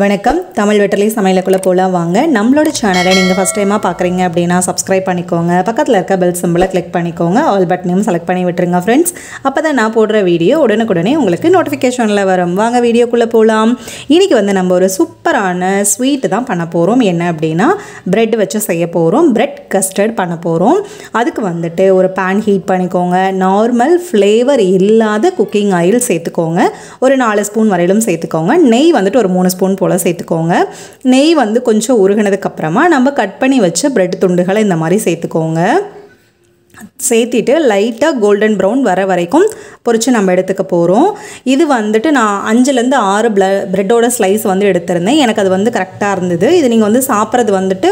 வணக்கம் தமிழ் வெட்டலை சமையலுக்குள்ள போலாம் வாங்க. நம்மளோட சேனலை நீங்க ஃபர்ஸ்ட் டைமா பார்க்கறீங்க அப்படினா Subscribe பண்ணிக்கோங்க. பக்கத்துல இருக்க பெல் சிம்பலை கிளிக் பண்ணிக்கோங்க. ஆல் பட்டனையும் செலக்ட் பண்ணி விட்டுருங்க फ्रेंड्स. அப்பதான் நான் போடுற வீடியோ உடனுக்குடனே உங்களுக்கு நோட்டிஃபிகேஷன்ல வரும். வாங்க வீடியோக்குள்ள போலாம். இன்னைக்கு வந்து நம்ம ஒரு சூப்பரான ஸ்வீட் தான் பண்ண போறோம். என்ன அப்படினா பிரெட் வச்சு செய்ய போறோம். பிரெட் கஸ்டர்ட் பண்ண போறோம். அதுக்கு வந்துட்டு ஒரு pan ஹீட் பண்ணிக்கோங்க. நார்மல் ஃப்ளேவர் இல்லாத குக்கிங் ஆயில் சேர்த்துக்கோங்க. ஒரு 4 ஸ்பூன் வரையிலும் சேர்த்துக்கோங்க. நெய் வந்துட்டு ஒரு 3 ஸ்பூன் போல சேர்த்துக்கோங்க. நெய் வந்து கொஞ்சம் உருகுனதுக்கு அப்புறமா நம்ம கட் பண்ணி வச்ச பிரெட் துண்டுகளை இந்த மாதிரி சேர்த்துக்கோங்க. சேர்த்திட்டு லைட்டாக கோல்டன் ப்ரௌன் வர வரைக்கும் பொரிச்சு நம்ம எடுத்துக்க போகிறோம். இது வந்துட்டு நான் 5லேருந்து 6 பிரெட்டோட ஸ்லைஸ் வந்து எடுத்திருந்தேன். எனக்கு அது வந்து கரெக்டாக இருந்தது. இது நீங்கள் வந்து சாப்பிட்றது வந்துட்டு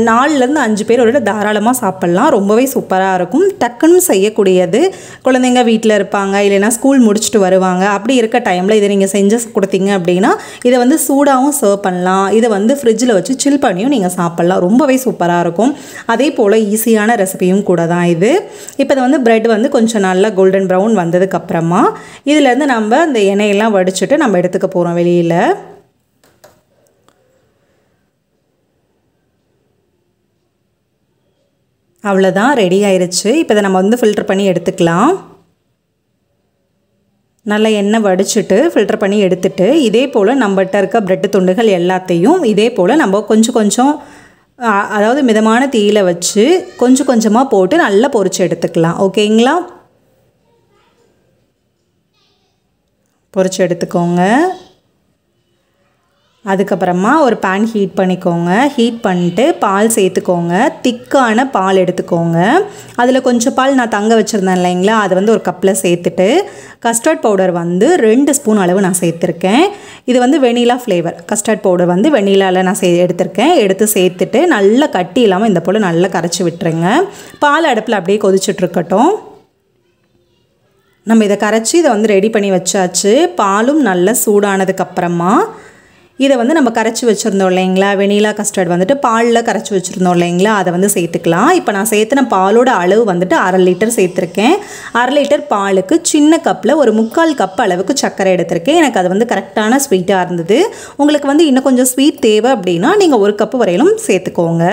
4லேருந்து 5 பேர் ஒரு தாராளமாக சாப்பிட்லாம். ரொம்பவே சூப்பராக இருக்கும். டக்குன்னு செய்யக்கூடியது. குழந்தைங்க வீட்டில் இருப்பாங்க, இல்லைன்னா ஸ்கூல் முடிச்சுட்டு வருவாங்க. அப்படி இருக்க டைமில் இதை நீங்கள் செஞ்சு கொடுத்தீங்க அப்படின்னா இதை வந்து சூடாகவும் சர்வ் பண்ணலாம். இதை வந்து ஃப்ரிட்ஜில் வச்சு சில் பண்ணியும் நீங்கள் சாப்பிட்லாம். ரொம்பவே சூப்பராக இருக்கும். அதே போல் ஈஸியான ரெசிபியும் கூட தான் இது. இப்போ இதை வந்து பிரெட் வந்து கொஞ்சம் நல்லா கோல்டன் ப்ரௌன் வந்ததுக்கப்புறமா இதிலேருந்து நம்ம அந்த எண்ணெயெல்லாம் வடிச்சிட்டு நம்ம எடுத்துக்க போகிறோம் வெளியில். அவ்வளோதான், ரெடி ஆயிடுச்சு. இப்போ இதை நம்ம வந்து ஃபில்டர் பண்ணி எடுத்துக்கலாம். நல்லா எண்ணெய் வடிச்சிட்டு ஃபில்டர் பண்ணி எடுத்துட்டு இதே போல் நம்மகிட்ட இருக்க பிரெட் துண்டுகள் எல்லாத்தையும் இதே போல் நம்ம கொஞ்சம் அதாவது மிதமான தீயில வச்சு கொஞ்சம் கொஞ்சமாக போட்டு நல்லா பொரிச்சு எடுத்துக்கலாம். ஓகேங்களா? பொரிச்சு எடுத்துக்கோங்க. அதுக்கப்புறமா ஒரு பேன் ஹீட் பண்ணிக்கோங்க. ஹீட் பண்ணிட்டு பால் சேர்த்துக்கோங்க. திக்கான பால் எடுத்துக்கோங்க. அதில் கொஞ்சம் பால் நான் தங்க வச்சுருந்தேன் இல்லைங்களா, அதை வந்து ஒரு கப்பில் சேர்த்துட்டு கஸ்டர்ட் பவுடர் வந்து 2 ஸ்பூன் அளவு நான் சேர்த்துருக்கேன். இது வந்து வெனிலா ஃப்ளேவர். கஸ்டர்ட் பவுடர் வந்து வெனிலாவில் நான் எடுத்திருக்கேன். எடுத்து சேர்த்துட்டு நல்லா கட்டி இல்லாமல் இந்த போல் நல்லா கரைச்சி விட்டுருங்க. பால் அடுப்பில் அப்படியே கொதிச்சுட்ருக்கட்டும். நம்ம இதை கரைச்சி இதை வந்து ரெடி பண்ணி வச்சாச்சு. பாலும் நல்லா சூடானதுக்கப்புறமா இதை வந்து நம்ம கரைச்சி வச்சுருந்தோம் இல்லைங்களா, வெனிலா கஸ்டர்ட் வந்துட்டு பாலில் கரைச்சி வச்சுருந்தோம் இல்லைங்களா, அதை வந்து சேர்த்துக்கலாம். இப்போ நான் சேர்த்துன பாலோட அளவு வந்துட்டு 1/2 லிட்டர் சேர்த்துருக்கேன். 1/2 லிட்டர் பாலுக்கு சின்ன கப்பில் ஒரு 3/4 கப் அளவுக்கு சர்க்கரை எடுத்திருக்கேன். எனக்கு அது வந்து கரெக்டான ஸ்வீட்டாக இருந்தது. உங்களுக்கு வந்து இன்னும் கொஞ்சம் ஸ்வீட் தேவை அப்படின்னா நீங்கள் 1 கப்பு வரையிலும் சேர்த்துக்கோங்க.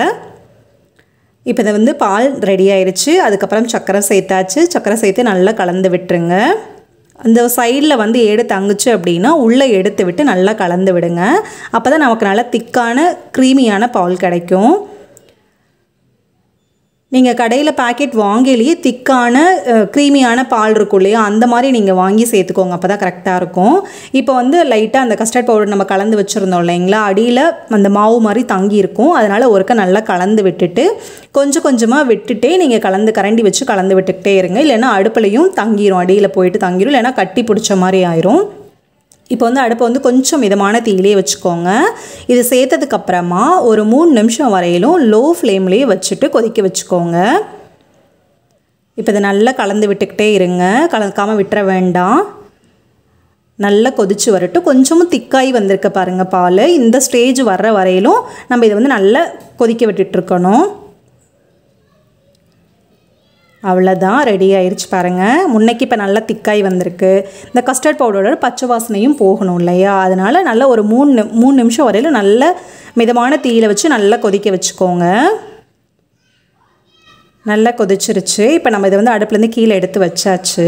இப்போ இதை வந்து பால் ரெடி ஆயிடுச்சு. அதுக்கப்புறம் சர்க்கரை சேர்த்தாச்சு. சர்க்கரை சேர்த்து நல்லா கலந்து விட்டுருங்க. அந்த சைடில் வந்து ஏடு தங்குச்சு அப்படின்னா உள்ளே எடுத்து விட்டு நல்லா கலந்து விடுங்க. அப்போ தான் நமக்கு நல்லா திக்கான க்ரீமியான பால் கிடைக்கும். நீங்கள் கடையில் பேக்கெட் வாங்கிலேயே திக்கான க்ரீமியான பால் இருக்கும் இல்லையா, அந்த மாதிரி நீங்கள் வாங்கி சேர்த்துக்கோங்க. அப்போ தான் கரெக்டாக இருக்கும். இப்போ வந்து லைட்டாக அந்த கஸ்டர்ட் பவுடர் நம்ம கலந்து வச்சுருந்தோம் இல்லைங்களா, அடியில் அந்த மாவு மாதிரி தங்கி இருக்கும். அதனால் ஒருக்க நல்லா கலந்து விட்டுட்டு கொஞ்சம் கொஞ்சமாக விட்டுட்டே நீங்கள் கரண்டி வச்சு கலந்து விட்டுக்கிட்டே இருங்க. இல்லைன்னா அடுப்புலையும் தங்கிடும், அடியில் போயிட்டு தங்கிடும், இல்லைன்னா கட்டி பிடிச்ச மாதிரி ஆயிரும். இப்போ வந்து அடுப்பை வந்து கொஞ்சம் மிதமான தீயிலே வச்சுக்கோங்க. இது சேர்த்ததுக்கப்புறமா ஒரு 3 நிமிஷம் வரையிலும் லோ ஃப்ளேம்லேயே வச்சுட்டு கொதிக்க வச்சுக்கோங்க. இப்போ இதை நல்லா கலந்து விட்டுக்கிட்டே இருங்க. கலக்காமல் விட்டுற வேண்டாம். நல்லா கொதிச்சு வரட்டும். கொஞ்சமும் திக்காய் வந்திருக்க பாருங்கள் பால். இந்த ஸ்டேஜ் வர்ற வரையிலும் நம்ம இதை வந்து நல்லா கொதிக்க விட்டுட்ருக்கணும். அவ்வளோதான், ரெடி ஆயிடுச்சு பாருங்கள். முன்னைக்கு இப்போ நல்லா திக்காய் வந்திருக்கு. இந்த கஸ்டர்ட் பவுடரோட பச்சை வாசனையும் போகணும் இல்லையா, அதனால் நல்லா ஒரு 3 நிமிஷம் வரையிலும் நல்ல மிதமான தீயில வச்சு நல்லா கொதிக்க வச்சுக்கோங்க. நல்லா கொதிச்சிருச்சு. இப்போ நம்ம இதை வந்து அடுப்புலேருந்து கீழே எடுத்து வச்சாச்சு.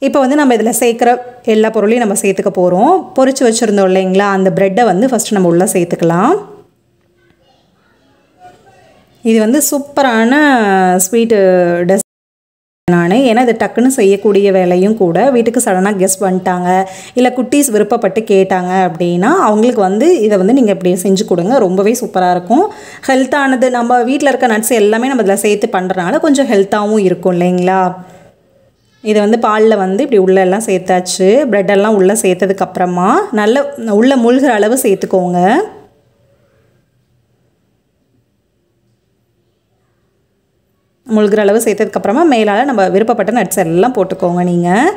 இப்போ வந்து நம்ம இதில் சேர்க்குற எல்லா பொருளையும் நம்ம சேர்த்துக்க போகிறோம். பொரிச்சு வச்சுருந்தோம் இல்லைங்களா, அந்த ப்ரெட்டை வந்து ஃபஸ்ட்டு நம்ம உள்ளே சேர்த்துக்கலாம். இது வந்து சூப்பரான ஸ்வீட்டு ஏன்னா இது டக்குன்னு செய்யக்கூடிய வேலையும் கூட. வீட்டுக்கு சடனாக கெஸ்ட் வந்துட்டாங்க, இல்லை குட்டீஸ் விருப்பப்பட்டு கேட்டாங்க அப்படின்னா அவங்களுக்கு வந்து இதை வந்து நீங்கள் இப்படி செஞ்சு கொடுங்க. ரொம்பவே சூப்பராக இருக்கும். ஹெல்த்தானது. நம்ம வீட்டில் இருக்க நட்ஸ் எல்லாமே நம்ம இதில் சேர்த்து பண்ணுறதுனால கொஞ்சம் ஹெல்த்தாகவும் இருக்கும் இல்லைங்களா. இதை வந்து பாலில் வந்து இப்படி உள்ளெல்லாம் சேர்த்தாச்சு. ப்ரெட்டெல்லாம் உள்ளே சேர்த்ததுக்கப்புறமா நல்லா உள்ளே மூழ்கிற அளவு சேர்த்துக்கோங்க. முழுகிற அளவு சேர்த்ததுக்கப்புறமா மேலால் நம்ம விருப்பப்பட்ட நட்ஸ் எல்லாம் போட்டுக்கோங்க. நீங்கள்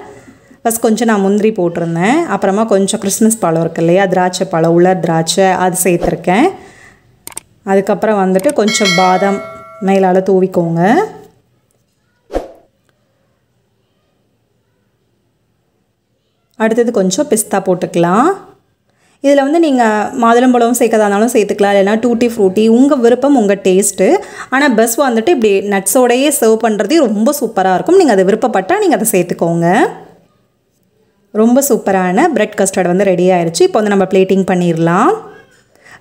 ஃபஸ்ட் கொஞ்சம் நான் முந்திரி போட்டிருந்தேன். அப்புறமா கொஞ்சம் கிறிஸ்மஸ் பழம் இருக்குது இல்லையா, திராட்சை பழம், உலர் திராட்சை, அது சேர்த்துருக்கேன். அதுக்கப்புறம் வந்துட்டு கொஞ்சம் பாதாம் மேலால் தூவிக்கோங்க. அடுத்தது கொஞ்சம் பிஸ்தா போட்டுக்கலாம். இதில் வந்து நீங்கள் மாதுளம்பழம் சேர்க்கறதா இருந்தாலும் சேர்த்துக்கலாம், இல்லைனா டூட்டி ஃப்ரூட்டி, உங்கள் விருப்பம், உங்கள் டேஸ்ட்டு. ஆனால் பஸ் வந்துட்டு இப்படி நட்ஸோடையே சர்வ் பண்ணுறதே ரொம்ப சூப்பராக இருக்கும். நீங்கள் அதை விருப்பப்பட்டால் நீங்கள் அதை சேர்த்துக்கோங்க. ரொம்ப சூப்பரான பிரெட் கஸ்டர்ட் வந்து ரெடி ஆயிடுச்சு. இப்போ வந்து நம்ம பிளேட்டிங் பண்ணிடலாம்.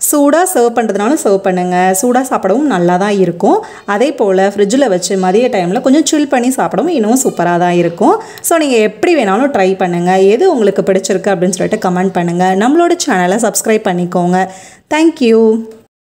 சூடாக சர்வ் பண்ணுறதுனாலும் சர்வ் பண்ணுங்கள், சூடாக சாப்பிடவும் நல்லா தான் இருக்கும். அதே போல் ஃப்ரிட்ஜில் வச்சு மதிய டைமில் கொஞ்சம் சில் பண்ணி சாப்பிடவும் இன்னும் சூப்பராக தான் இருக்கும். ஸோ நீங்கள் எப்படி வேணாலும் ட்ரை பண்ணுங்கள். எது உங்களுக்கு பிடிச்சிருக்கு அப்படின்னு சொல்லிட்டு கமெண்ட் பண்ணுங்கள். நம்மளோட சேனலை சப்ஸ்கிரைப் பண்ணிக்கோங்க. தேங்க்யூ.